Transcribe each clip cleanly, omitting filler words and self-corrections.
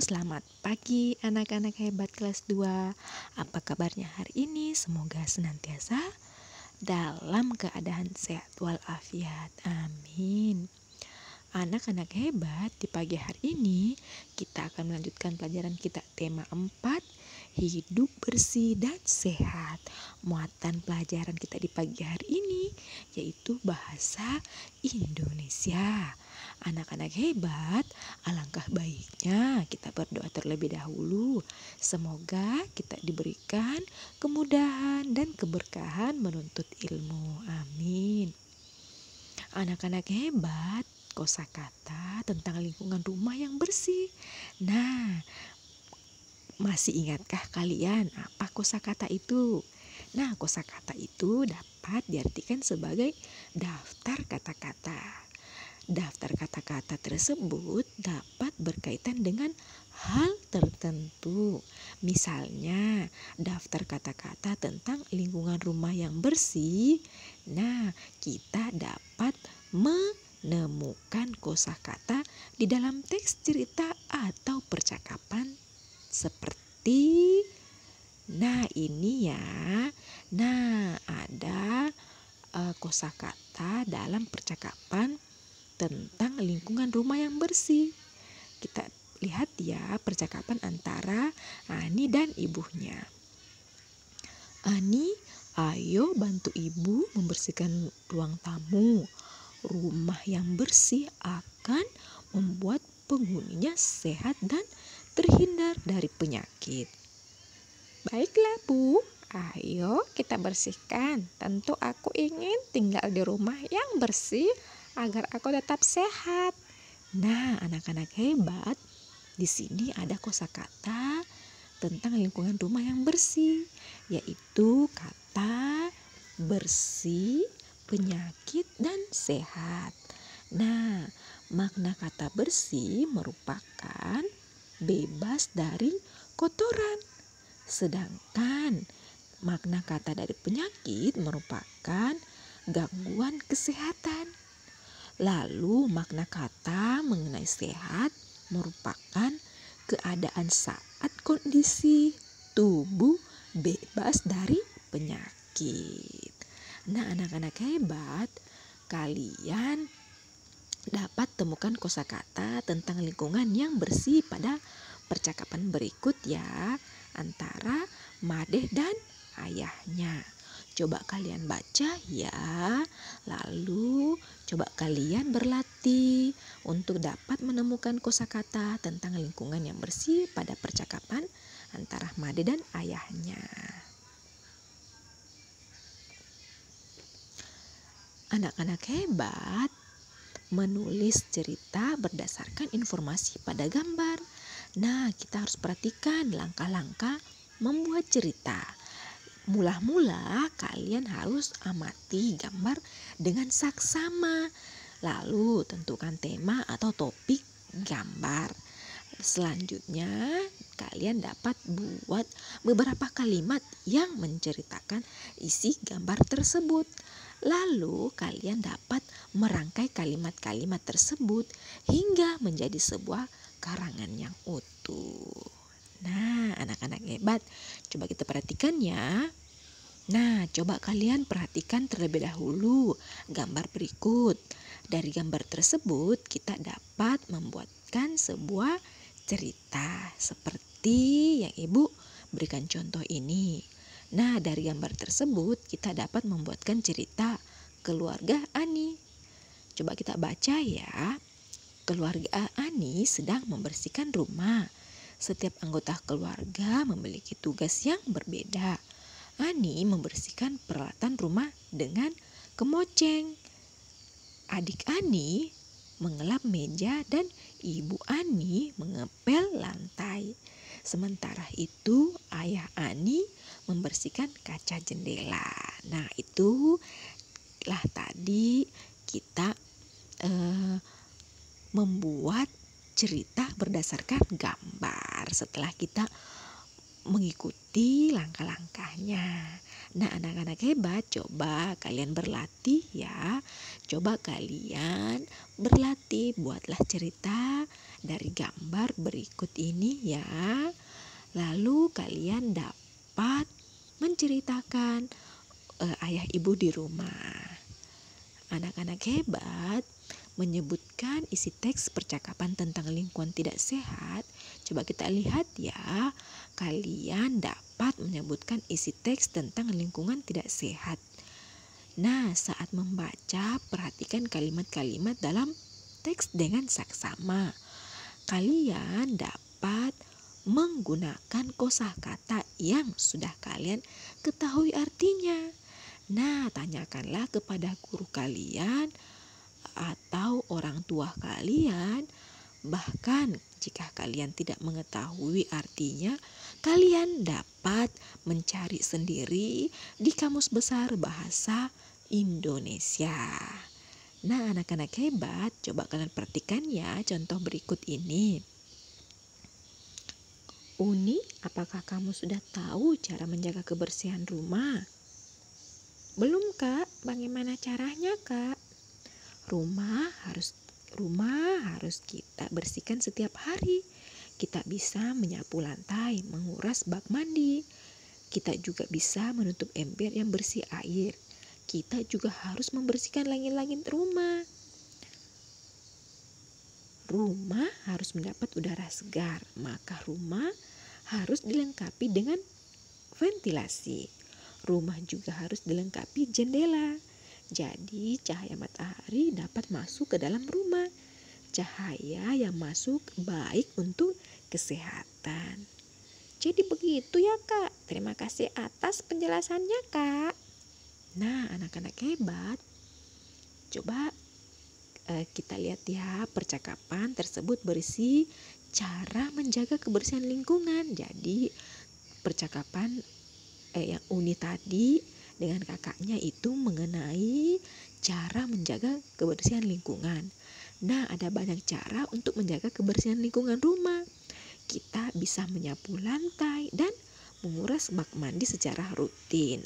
Selamat pagi anak-anak hebat kelas 2. Apa kabarnya hari ini? Semoga senantiasa dalam keadaan sehat walafiat. Amin. Anak-anak hebat, di pagi hari ini kita akan melanjutkan pelajaran kita tema 4, hidup bersih dan sehat. Muatan pelajaran kita di pagi hari ini yaitu bahasa Indonesia. Anak-anak hebat, alangkah baiknya kita berdoa terlebih dahulu. Semoga kita diberikan kemudahan dan keberkahan menuntut ilmu. Amin. Anak-anak hebat, kosakata tentang lingkungan rumah yang bersih. Nah, masih ingatkah kalian apa kosakata itu? Nah, kosakata itu dapat diartikan sebagai daftar kata-kata. Daftar kata-kata tersebut dapat berkaitan dengan hal tertentu. Misalnya, daftar kata-kata tentang lingkungan rumah yang bersih. Nah, kita dapat menemukan kosakata di dalam teks cerita atau percakapan seperti ini ya. Nah, ada kosakata dalam percakapan tentang lingkungan rumah yang bersih. Kita lihat ya percakapan antara Ani dan ibunya. Ani, ayo bantu ibu membersihkan ruang tamu. Rumah yang bersih akan membuat penghuninya sehat dan terhindar dari penyakit. Baiklah Bu, ayo kita bersihkan. Tentu aku ingin tinggal di rumah yang bersih agar aku tetap sehat. Nah, anak-anak hebat, di sini ada kosakata tentang lingkungan rumah yang bersih, yaitu kata bersih, penyakit, dan sehat. Nah, makna kata bersih merupakan bebas dari kotoran. Sedangkan makna kata dari penyakit merupakan gangguan kesehatan. Lalu makna kata mengenai sehat merupakan keadaan saat kondisi tubuh bebas dari penyakit. Nah, anak-anak hebat, kalian dapat temukan kosakata tentang lingkungan yang bersih pada percakapan berikut ya, antara Madeh dan ayahnya. Coba kalian baca ya, lalu coba kalian berlatih untuk dapat menemukan kosakata tentang lingkungan yang bersih pada percakapan antara Made dan ayahnya. Anak-anak hebat menulis cerita berdasarkan informasi pada gambar. Nah, kita harus perhatikan langkah-langkah membuat cerita. Mula-mula kalian harus amati gambar dengan saksama. Lalu tentukan tema atau topik gambar. Selanjutnya kalian dapat buat beberapa kalimat yang menceritakan isi gambar tersebut. Lalu kalian dapat merangkai kalimat-kalimat tersebut hingga menjadi sebuah karangan yang utuh. Nah, anak-anak hebat, coba kita perhatikan ya. Nah, coba kalian perhatikan terlebih dahulu gambar berikut. Dari gambar tersebut kita dapat membuatkan sebuah cerita seperti yang Ibu berikan contoh ini. Nah, dari gambar tersebut kita dapat membuatkan cerita keluarga Ani. Coba kita baca ya. Keluarga Ani sedang membersihkan rumah. Setiap anggota keluarga memiliki tugas yang berbeda. Ani membersihkan peralatan rumah dengan kemoceng. Adik Ani mengelap meja dan ibu Ani mengepel lantai. Sementara itu ayah Ani membersihkan kaca jendela. Nah, itulah tadi kita membuat cerita berdasarkan gambar. Setelah kita mengikuti langkah-langkahnya. Nah, anak-anak hebat, coba kalian berlatih ya. Coba kalian berlatih, buatlah cerita dari gambar berikut ini ya. Lalu kalian dapat menceritakan ayah ibu di rumah. Anak-anak hebat menyebutkan isi teks percakapan tentang lingkungan tidak sehat. Coba kita lihat ya, kalian dapat menyebutkan isi teks tentang lingkungan tidak sehat. Nah, saat membaca, perhatikan kalimat-kalimat dalam teks dengan saksama. Kalian dapat menggunakan kosakata yang sudah kalian ketahui artinya. Nah, tanyakanlah kepada guru kalian atau orang tua kalian. Bahkan jika kalian tidak mengetahui artinya, kalian dapat mencari sendiri di Kamus Besar Bahasa Indonesia. Nah, anak-anak hebat, coba kalian perhatikan ya contoh berikut ini. Uni, apakah kamu sudah tahu cara menjaga kebersihan rumah? Belum, Kak. Bagaimana caranya, Kak? Rumah harus kita bersihkan setiap hari. Kita bisa menyapu lantai, menguras bak mandi. Kita juga bisa menutup ember yang bersih air. Kita juga harus membersihkan langit-langit rumah. Rumah harus mendapat udara segar, maka rumah harus dilengkapi dengan ventilasi. Rumah juga harus dilengkapi jendela. Jadi cahaya matahari dapat masuk ke dalam rumah. Cahaya yang masuk baik untuk kesehatan. Jadi begitu ya, Kak. Terima kasih atas penjelasannya, Kak. Nah, anak-anak hebat, coba kita lihat ya, percakapan tersebut berisi cara menjaga kebersihan lingkungan. Jadi percakapan yang Uni tadi dengan kakaknya itu mengenai cara menjaga kebersihan lingkungan. Nah, ada banyak cara untuk menjaga kebersihan lingkungan rumah. Kita bisa menyapu lantai dan menguras bak mandi secara rutin.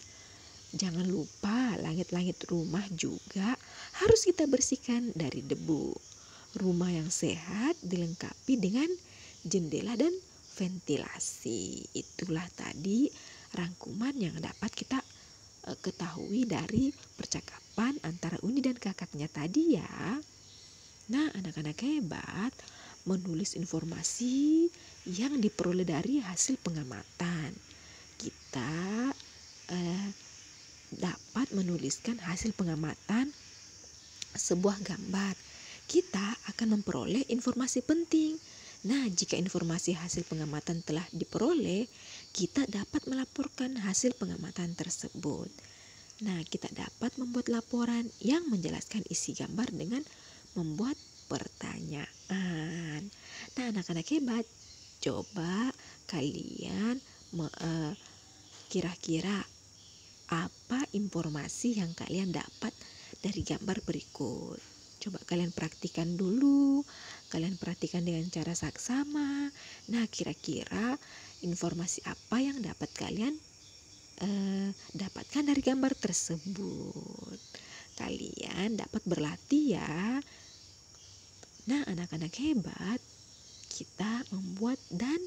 Jangan lupa langit-langit rumah juga harus kita bersihkan dari debu. Rumah yang sehat dilengkapi dengan jendela dan ventilasi. Itulah tadi rangkuman yang dapat kita ketahui dari percakapan antara Uni dan kakaknya tadi ya. Nah, anak-anak hebat, menulis informasi yang diperoleh dari hasil pengamatan. Kita dapat menuliskan hasil pengamatan sebuah gambar. Kita akan memperoleh informasi penting. Nah, jika informasi hasil pengamatan telah diperoleh, kita dapat melaporkan hasil pengamatan tersebut. Nah, kita dapat membuat laporan yang menjelaskan isi gambar dengan membuat pertanyaan. Nah, anak-anak hebat, coba kalian kira-kira apa informasi yang kalian dapat dari gambar berikut. Coba kalian praktikan dulu. Kalian perhatikan dengan cara saksama. Nah, kira-kira informasi apa yang dapat kalian dapatkan dari gambar tersebut. Kalian dapat berlatih ya. Nah, anak-anak hebat, kita membuat dan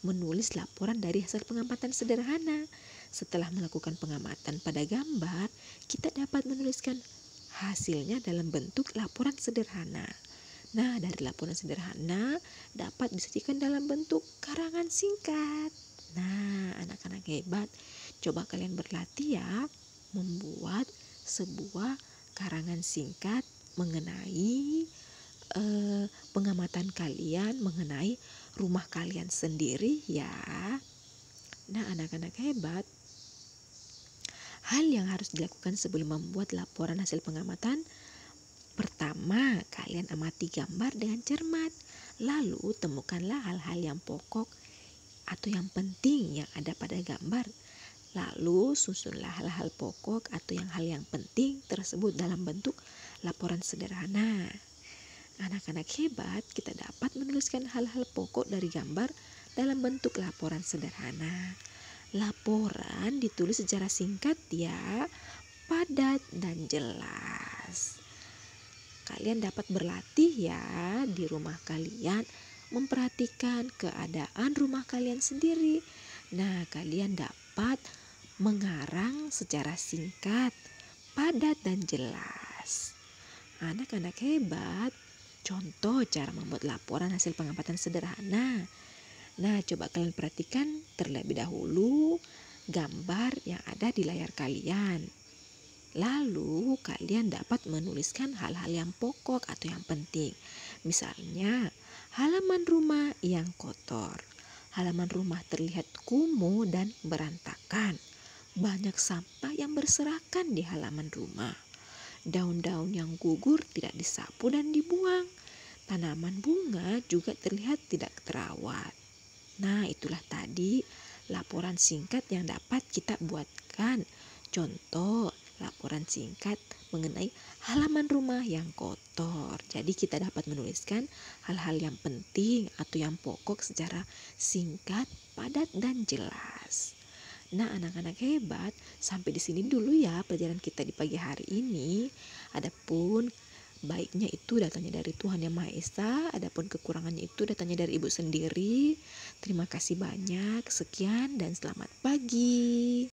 menulis laporan dari hasil pengamatan sederhana. Setelah melakukan pengamatan pada gambar, kita dapat menuliskan hasilnya dalam bentuk laporan sederhana. Nah, dari laporan sederhana dapat disajikan dalam bentuk karangan singkat. Nah, anak-anak hebat, coba kalian berlatih ya membuat sebuah karangan singkat mengenai pengamatan kalian mengenai rumah kalian sendiri ya. Nah, anak-anak hebat, hal yang harus dilakukan sebelum membuat laporan hasil pengamatan. Pertama, kalian amati gambar dengan cermat. Lalu temukanlah hal-hal yang pokok atau yang penting yang ada pada gambar. Lalu susunlah hal-hal pokok atau hal yang penting tersebut dalam bentuk laporan sederhana. Anak-anak hebat, kita dapat menuliskan hal-hal pokok dari gambar dalam bentuk laporan sederhana. Laporan ditulis secara singkat ya, padat dan jelas. Kalian dapat berlatih ya di rumah kalian, memperhatikan keadaan rumah kalian sendiri. Nah, kalian dapat mengarang secara singkat, padat dan jelas. Anak-anak hebat, contoh cara membuat laporan hasil pengamatan sederhana. Nah, coba kalian perhatikan terlebih dahulu gambar yang ada di layar kalian. Lalu kalian dapat menuliskan hal-hal yang pokok atau yang penting. Misalnya, halaman rumah yang kotor. Halaman rumah terlihat kumuh dan berantakan. Banyak sampah yang berserakan di halaman rumah. Daun-daun yang gugur tidak disapu dan dibuang. Tanaman bunga juga terlihat tidak terawat. Nah, itulah tadi laporan singkat yang dapat kita buatkan. Contoh, laporan singkat mengenai halaman rumah yang kotor. Jadi kita dapat menuliskan hal-hal yang penting atau yang pokok secara singkat, padat, dan jelas. Nah, anak-anak hebat, sampai di sini dulu ya pelajaran kita di pagi hari ini. Adapun baiknya itu datangnya dari Tuhan Yang Maha Esa, adapun kekurangannya itu datangnya dari Ibu sendiri. Terima kasih banyak, sekian dan selamat pagi.